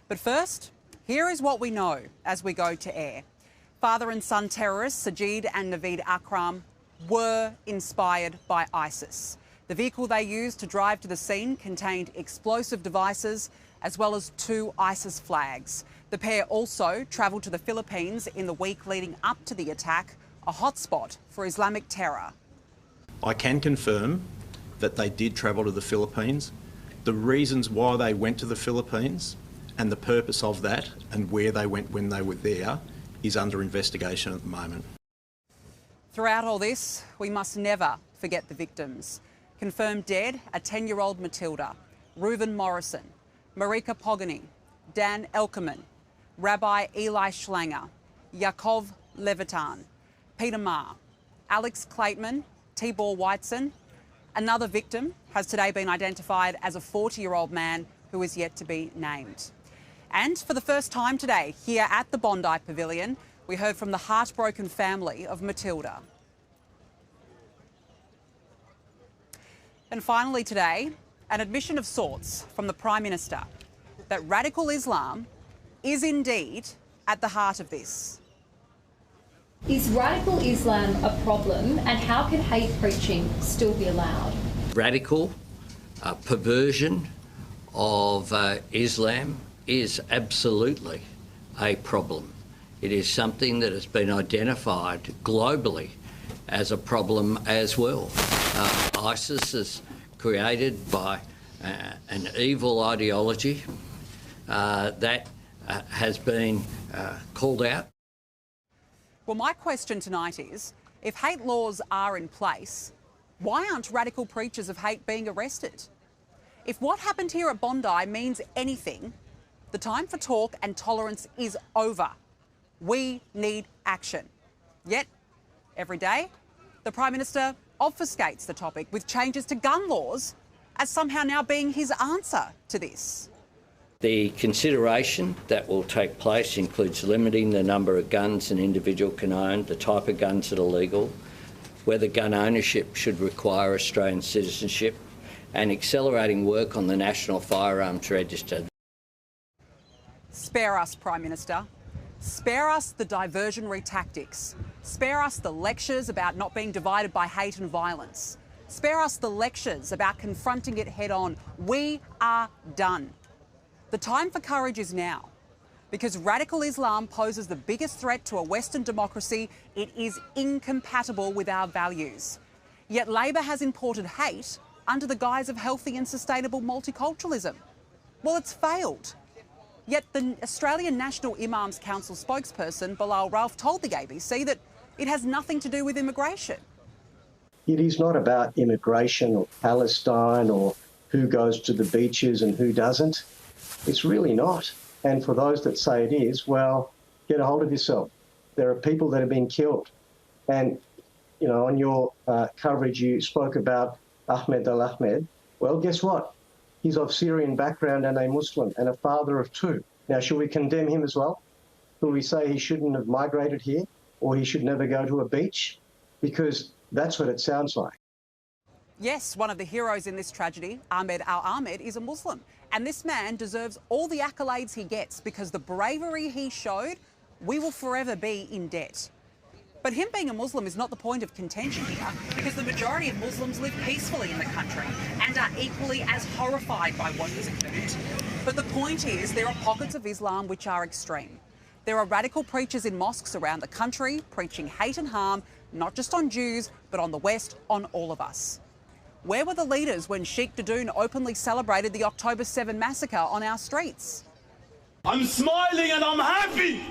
But first, here is what we know as we go to air. Father and son terrorists Sajid and Naveed Akram were inspired by ISIS. The vehicle they used to drive to the scene contained explosive devices as well as 2 ISIS flags. The pair also travelled to the Philippines in the week leading up to the attack, a hotspot for Islamic terror. I can confirm that they did travel to the Philippines. The reasons why they went to the Philippines and the purpose of that and where they went when they were there is under investigation at the moment. Throughout all this, we must never forget the victims. Confirmed dead are 10-year-old Matilda, Reuven Morrison, Marika Pogany, Dan Elkerman, Rabbi Eli Schlanger, Yaakov Levitan, Peter Marr, Alex Klaitman, Tibor Whiteson. Another victim has today been identified as a 40-year-old man who is yet to be named. And for the first time today, here at the Bondi Pavilion, we heard from the heartbroken family of Matilda. And finally today, an admission of sorts from the Prime Minister that radical Islam is indeed at the heart of this. Is radical Islam a problem, and how can hate preaching still be allowed? Radical perversion of Islam is absolutely a problem. It is something that has been identified globally as a problem as well. ISIS is created by an evil ideology that has been called out. Well, my question tonight is, if hate laws are in place, why aren't radical preachers of hate being arrested? If what happened here at Bondi means anything, the time for talk and tolerance is over. We need action. Yet, every day, the Prime Minister obfuscates the topic with changes to gun laws as somehow now being his answer to this. The consideration that will take place includes limiting the number of guns an individual can own, the type of guns that are legal, whether gun ownership should require Australian citizenship, and accelerating work on the National Firearms Register. Spare us, Prime Minister. Spare us the diversionary tactics. Spare us the lectures about not being divided by hate and violence. Spare us the lectures about confronting it head on. We are done. The time for courage is now, because radical Islam poses the biggest threat to a Western democracy. It is incompatible with our values. Yet Labor has imported hate under the guise of healthy and sustainable multiculturalism. Well, it's failed. Yet the Australian National Imams Council spokesperson, Bilal Ralph, told the ABC that it has nothing to do with immigration. It is not about immigration or Palestine or who goes to the beaches and who doesn't. It's really not. And for those that say it is, well, get a hold of yourself. There are people that have been killed. And, you know, on your coverage, you spoke about Ahmed Al-Ahmed. Well, guess what? He's of Syrian background and a Muslim and a father of 2. Now, should we condemn him as well? Will we say he shouldn't have migrated here or he should never go to a beach? Because that's what it sounds like. Yes, one of the heroes in this tragedy, Ahmed Al-Ahmed, is a Muslim. And this man deserves all the accolades he gets because the bravery he showed, we will forever be in debt. But him being a Muslim is not the point of contention here, because the majority of Muslims live peacefully in the country and are equally as horrified by what has occurred. But the point is, there are pockets of Islam which are extreme. There are radical preachers in mosques around the country preaching hate and harm, not just on Jews, but on the West, on all of us. Where were the leaders when Sheikh Dadoun openly celebrated the October 7 massacre on our streets? I'm smiling and I'm happy.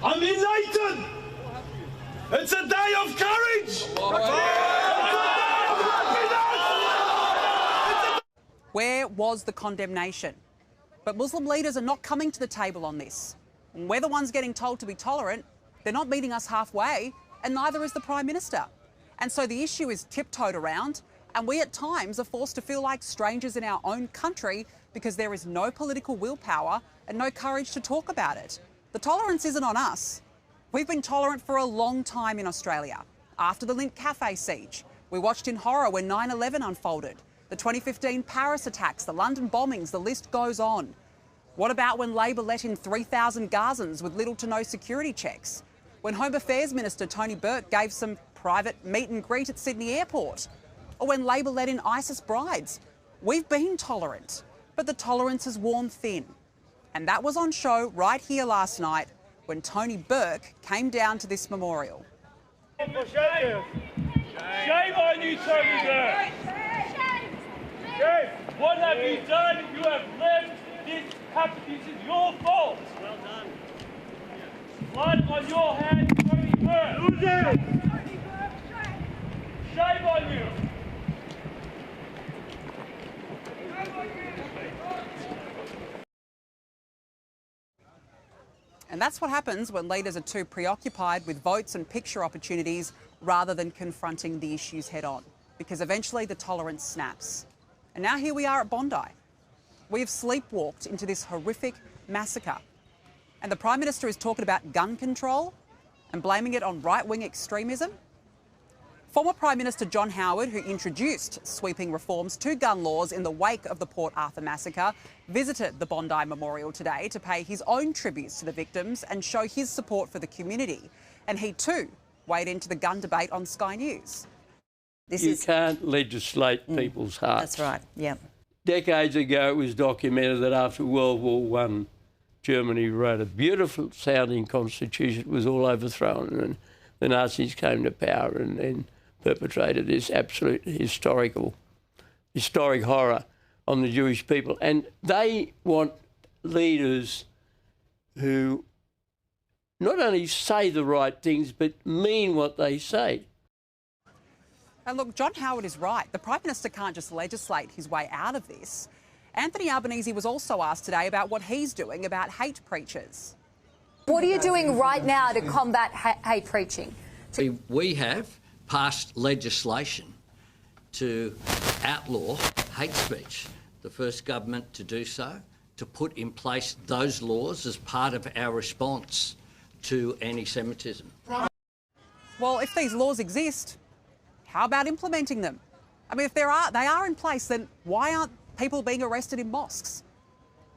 I'm elated. It's a day of courage. Where was the condemnation? But Muslim leaders are not coming to the table on this. We're the ones getting told to be tolerant. They're not meeting us halfway, and neither is the Prime Minister. And so the issue is tiptoed around, and we at times are forced to feel like strangers in our own country because there is no political willpower and no courage to talk about it. The tolerance isn't on us. We've been tolerant for a long time in Australia. After the Lindt Cafe siege, we watched in horror when 9/11 unfolded, the 2015 Paris attacks, the London bombings, the list goes on. What about when Labor let in 3,000 Gazans with little to no security checks? When Home Affairs Minister Tony Burke gave some private meet and greet at Sydney Airport? Or when Labor let in ISIS brides? We've been tolerant, but the tolerance has worn thin. And that was on show right here last night when Tony Burke came down to this memorial. Shame on you, Tony Burke! Shame! What have you done? You have left this happen. This is your fault. Well done. Blood on your hands, Tony Burke. Shame on you. And that's what happens when leaders are too preoccupied with votes and picture opportunities rather than confronting the issues head on, because eventually the tolerance snaps. And now here we are at Bondi. We have sleepwalked into this horrific massacre. And the Prime Minister is talking about gun control and blaming it on right-wing extremism. Former Prime Minister John Howard, who introduced sweeping reforms to gun laws in the wake of the Port Arthur massacre, visited the Bondi Memorial today to pay his own tributes to the victims and show his support for the community. And he too weighed into the gun debate on Sky News. You can't legislate people's hearts. That's right, yeah. Decades ago it was documented that after World War I, Germany wrote a beautiful sounding constitution. It was all overthrown and the Nazis came to power and then perpetrated this absolute historic horror on the Jewish people. And they want leaders who not only say the right things, but mean what they say. And look, John Howard is right. The Prime Minister can't just legislate his way out of this. Anthony Albanese was also asked today about what he's doing about hate preachers. What are you doing right now to combat hate preaching? We have passed legislation to outlaw hate speech, the first government to do so, to put in place those laws as part of our response to anti-Semitism. Well, if these laws exist, how about implementing them? I mean, if they are in place, then why aren't people being arrested in mosques?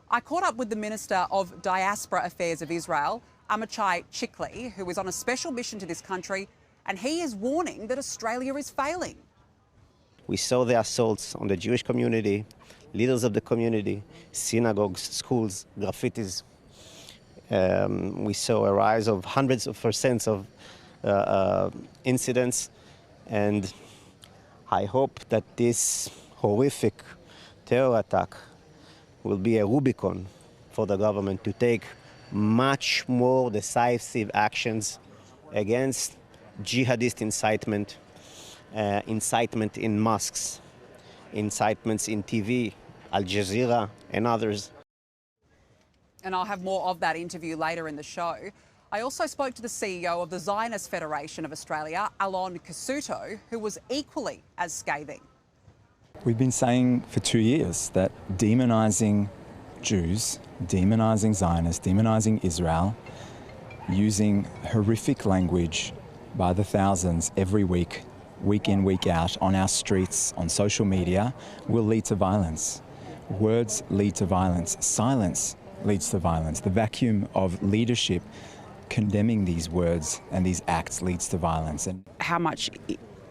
I caught up with the Minister of Diaspora Affairs of Israel, Amichai Chikli, who is on a special mission to this country, and he is warning that Australia is failing. We saw the assaults on the Jewish community, leaders of the community, synagogues, schools, graffitis. We saw a rise of hundreds of percents of incidents, and I hope that this horrific terror attack will be a Rubicon for the government to take much more decisive actions against jihadist incitement, incitement in mosques, incitements in TV, Al Jazeera and others. And I'll have more of that interview later in the show. I also spoke to the CEO of the Zionist Federation of Australia, Alon Kasuto, who was equally as scathing. We've been saying for 2 years that demonising Jews, demonising Zionists, demonising Israel, using horrific language by the thousands every week, week in, week out, on our streets, on social media, will lead to violence. Words lead to violence. Silence leads to violence. The vacuum of leadership condemning these words and these acts leads to violence. And how much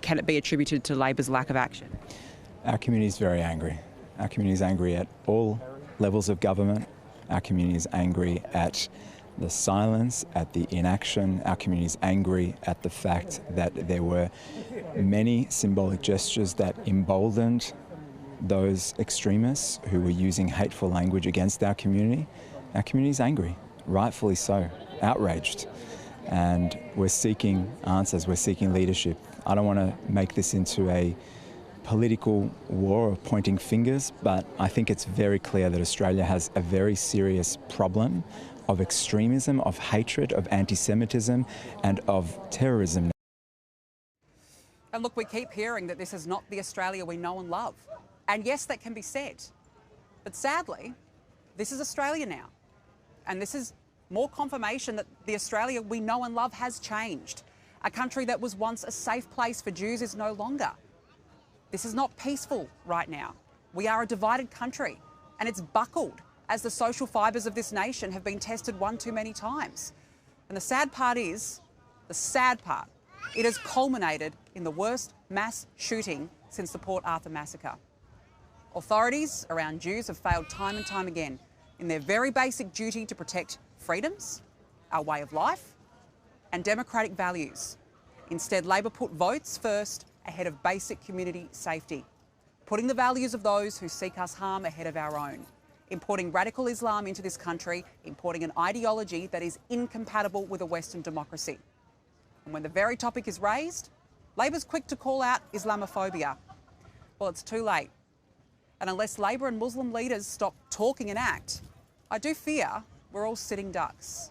can it be attributed to Labor's lack of action? Our community is very angry. Our community is angry at all levels of government. Our community is angry at the silence, at the inaction. Our community is angry at the fact that there were many symbolic gestures that emboldened those extremists who were using hateful language against our community. Our community is angry, rightfully so, outraged. And we're seeking answers, we're seeking leadership. I don't want to make this into a political war of pointing fingers, but I think it's very clear that Australia has a very serious problem of extremism, of hatred, of anti-Semitism and of terrorism. And look, we keep hearing that this is not the Australia we know and love. And yes, that can be said. But sadly, this is Australia now. And this is more confirmation that the Australia we know and love has changed. A country that was once a safe place for Jews is no longer. This is not peaceful right now. We are a divided country, and it's buckled as the social fibres of this nation have been tested one too many times. And the sad part, it has culminated in the worst mass shooting since the Port Arthur massacre. Authorities around Jews have failed time and time again in their very basic duty to protect freedoms, our way of life, and democratic values. Instead, Labor put votes first ahead of basic community safety, putting the values of those who seek us harm ahead of our own, importing radical Islam into this country, importing an ideology that is incompatible with a Western democracy. And when the very topic is raised, Labor's quick to call out Islamophobia. Well, it's too late. And unless Labor and Muslim leaders stop talking and act, I do fear we're all sitting ducks.